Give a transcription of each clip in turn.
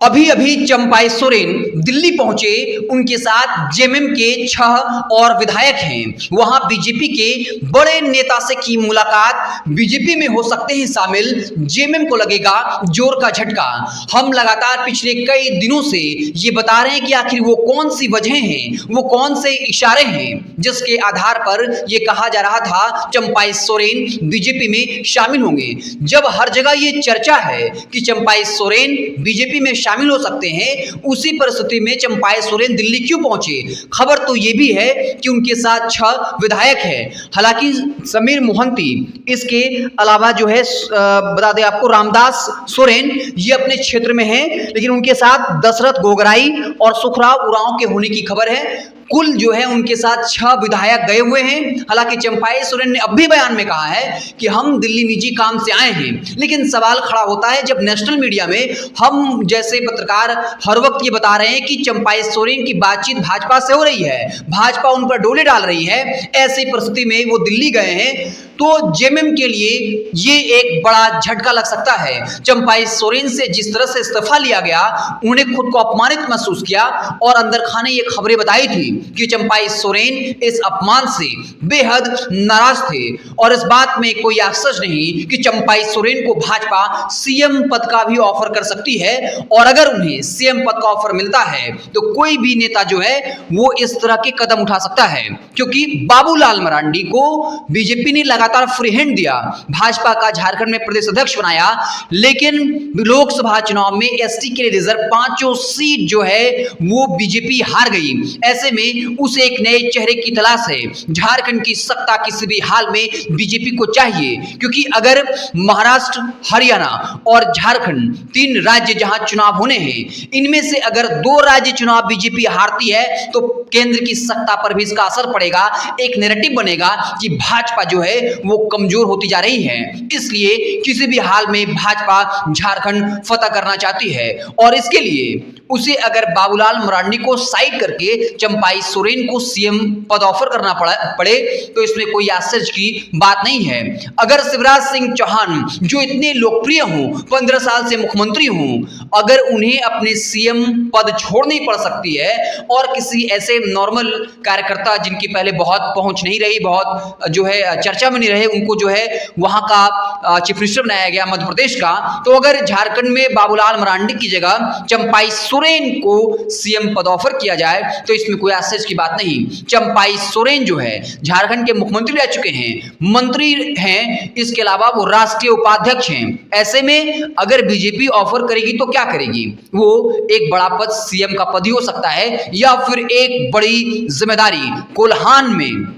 अभी अभी चंपाई सोरेन दिल्ली पहुंचे, उनके साथ जेएमएम के 6 और विधायक हैं। वहां बीजेपी के बड़े नेता से की मुलाकात, बीजेपी में हो सकते हैं शामिल, जेएमएम को लगेगा जोर का झटका। हम लगातार पिछले कई दिनों से ये बता रहे हैं कि आखिर वो कौन सी वजह हैं, वो कौन से इशारे हैं जिसके आधार पर ये कहा जा रहा था चंपाई सोरेन बीजेपी में शामिल होंगे। जब हर जगह ये चर्चा है कि चंपाई सोरेन बीजेपी में शामिल हो सकते हैं, उसी परिस्थिति में चंपाई सोरेन दिल्ली क्यों पहुंचे? खबर तो ये भी है कि उनके साथ 6 विधायक हैं। हालांकि समीर मोहंती, इसके अलावा जो है बता दें आपको रामदास सोरेन, ये अपने क्षेत्र में हैं, लेकिन उनके साथ दशरथ गोगराई और सुखराव उरांव के होने की खबर है। कुल जो है उनके साथ 6 विधायक गए हुए हैं। हालांकि चंपाई सोरेन ने अब भी बयान में कहा है कि हम दिल्ली निजी काम से आए हैं, लेकिन सवाल खड़ा होता है जब नेशनल मीडिया में हम जैसे पत्रकार हर वक्त ये बता रहे हैं कि चंपाई सोरेन की बातचीत भाजपा से हो रही है, भाजपा उन पर डोले डाल रही है, ऐसी परिस्थिति में वो दिल्ली गए हैं, तो जेएमएम के लिए ये एक बड़ा झटका लग सकता है। चंपाई सोरेन से जिस तरह से इस्तीफा लिया गया, उन्हें खुद को अपमानित महसूस किया और अंदर खाने ये खबरें बताई थी कि चंपाई सोरेन इस अपमान से बेहद नाराज थे। और इस बात में कोई आश्चर्य नहीं कि चंपाई सोरेन को भाजपा सीएम पद का भी ऑफर कर सकती है, और अगर उन्हें सीएम पद का ऑफर मिलता है तो कोई भी नेता जो है वो इस तरह के कदम उठा सकता है, क्योंकि बाबूलाल मरांडी को बीजेपी ने लगातार फ्री हैंड दिया, भाजपा का झारखंड में प्रदेश अध्यक्ष बनाया, लेकिन लोकसभा चुनाव में एसटी के लिए रिजर्व 5 सीट जो है वो बीजेपी हार गई। ऐसे में उसे एक नए चेहरे की तलाश है। झारखंड की सत्ता किसी भी हाल में बीजेपी को चाहिए, क्योंकि अगर महाराष्ट्र, हरियाणा और झारखंड 3 राज्य जहां चुनाव होने हैं, इनमें से अगर 2 राज्य चुनाव बीजेपी हारती है तो केंद्र की सत्ता पर भी इसका असर पड़ेगा। एक नैरेटिव बनेगा कि भाजपा जो है वो कमजोर होती जा रही है, इसलिए किसी भी हाल में भाजपा झारखंड फतह करना चाहती है। और इसके लिए उसे अगर बाबूलाल मरांडी को साइड करके चंपाई सोरेन को सीएम पद ऑफर करना पड़े तो इसमें कोई आश्चर्य की बात नहीं है। अगर शिवराज सिंह चौहान जो इतने लोकप्रिय हों, 15 साल से मुख्यमंत्री हों, अगर उन्हें अपने सीएम पद छोड़नी पड़ सकती है और किसी ऐसे नॉर्मल कार्यकर्ता जिनकी पहले बहुत पहुंच नहीं रही, बहुत जो है चर्चा में नहीं रहे, उनको जो है वहां का चीफ मिनिस्टर बनाया गया मध्य प्रदेश का, तो अगर झारखंड में बाबूलाल मरांडी की जगह चंपाई सोरेन को सीएम पद ऑफर किया जाए तो इसमें कोई आश्चर्य की बात नहीं। चंपाई सोरेन जो है झारखंड के मुख्यमंत्री रह चुके हैं, मंत्री हैं, इसके अलावा वो राष्ट्रीय उपाध्यक्ष हैं। ऐसे में अगर बीजेपी ऑफर करेगी तो क्या करेगी? वो एक बड़ा पद सीएम का पद ही हो सकता है, या फिर एक बड़ी जिम्मेदारी कोल्हान में,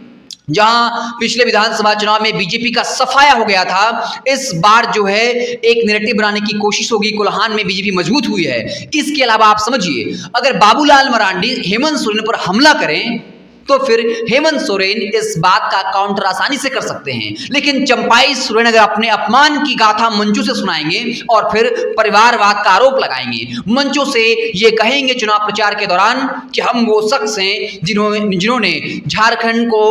जहां पिछले विधानसभा चुनाव में बीजेपी का सफाया हो गया था, इस बार जो है एक नैरेटिव बनाने की कोशिश होगी। कोल्हान में बीजेपी मजबूत हुई है। इसके अलावा आप समझिए, अगर बाबूलाल मरांडी हेमंत सोरेन पर हमला करें तो फिर हेमंत सोरेन इस बात का काउंटर आसानी से कर सकते हैं, लेकिन चंपाई सोरेन अगर अपने अपमान की गाथा मंचों से सुनाएंगे और फिर परिवारवाद का आरोप लगाएंगे, मंचों से ये कहेंगे चुनाव प्रचार के दौरान कि हम वो शख्स हैं जिन्होंने झारखंड को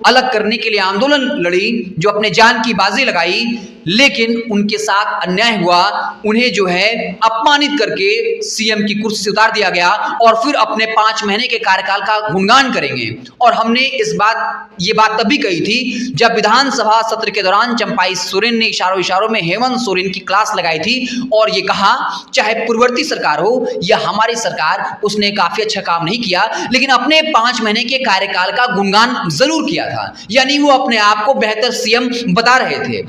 अलग करने के लिए आंदोलन लड़ी, जो अपने जान की बाजी लगाई, लेकिन उनके साथ अन्याय हुआ, उन्हें जो है अपमानित करके सीएम की कुर्सी से उतार दिया गया, और फिर अपने 5 महीने के कार्यकाल का गुणगान करेंगे। और हमने ये बात तभी कही थी जब विधानसभा सत्र के दौरान चंपाई सोरेन ने इशारों में हेमंत सोरेन की क्लास लगाई थी और ये कहा, चाहे पूर्ववर्ती सरकार हो या हमारी सरकार, उसने काफी अच्छा काम नहीं किया, लेकिन अपने 5 महीने के कार्यकाल का गुणगान जरूर किया था। यानी वो अपने आप को बेहतर सीएम बता रहे थे।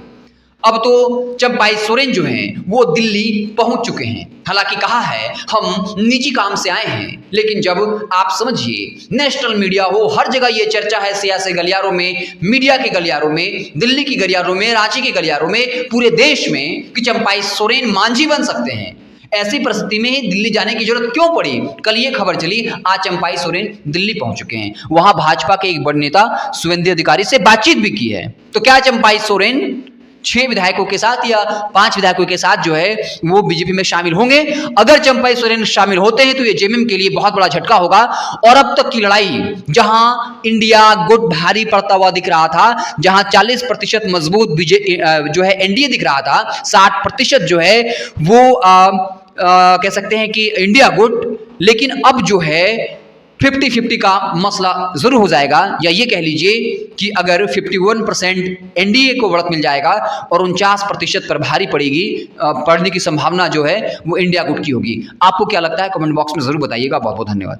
अब तो चंपाई सोरेन जो हैं वो दिल्ली पहुंच चुके हैं। हालांकि कहा है हम निजी काम से आए हैं, लेकिन जब आप समझिए नेशनल मीडिया हो, हर जगह ये चर्चा है, सियासी गलियारों में, मीडिया के गलियारों में, दिल्ली की गलियारों में, रांची के गलियारों में, पूरे देश में, कि चंपाई सोरेन मांझी बन सकते हैं। ऐसी परिस्थिति में दिल्ली जाने की जरूरत क्यों पड़ी? कल ये खबर चली, आज चंपाई सोरेन दिल्ली पहुंच चुके हैं। वहां भाजपा के एक बड़े नेता शुभेंदु अधिकारी से बातचीत भी की है। तो क्या चंपाई सोरेन 6 विधायकों के साथ या 5 विधायकों के साथ जो है वो बीजेपी में शामिल होंगे? अगर चंपाई सोरेन शामिल होते हैं तो ये जेएमएम के लिए बहुत बड़ा झटका होगा। और अब तक की लड़ाई, जहां इंडिया गुट भारी पड़ता हुआ दिख रहा था, जहां 40% मजबूत जो है एनडीए दिख रहा था, 60% जो है वो कह सकते हैं कि इंडिया गुड, लेकिन अब जो है 50-50 का मसला जरूर हो जाएगा, या ये कह लीजिए कि अगर 51% एनडीए को बढ़त मिल जाएगा और 49% पर भारी पड़ने की संभावना जो है वो इंडिया गुट की होगी। आपको क्या लगता है कमेंट बॉक्स में जरूर बताइएगा। बहुत बहुत धन्यवाद।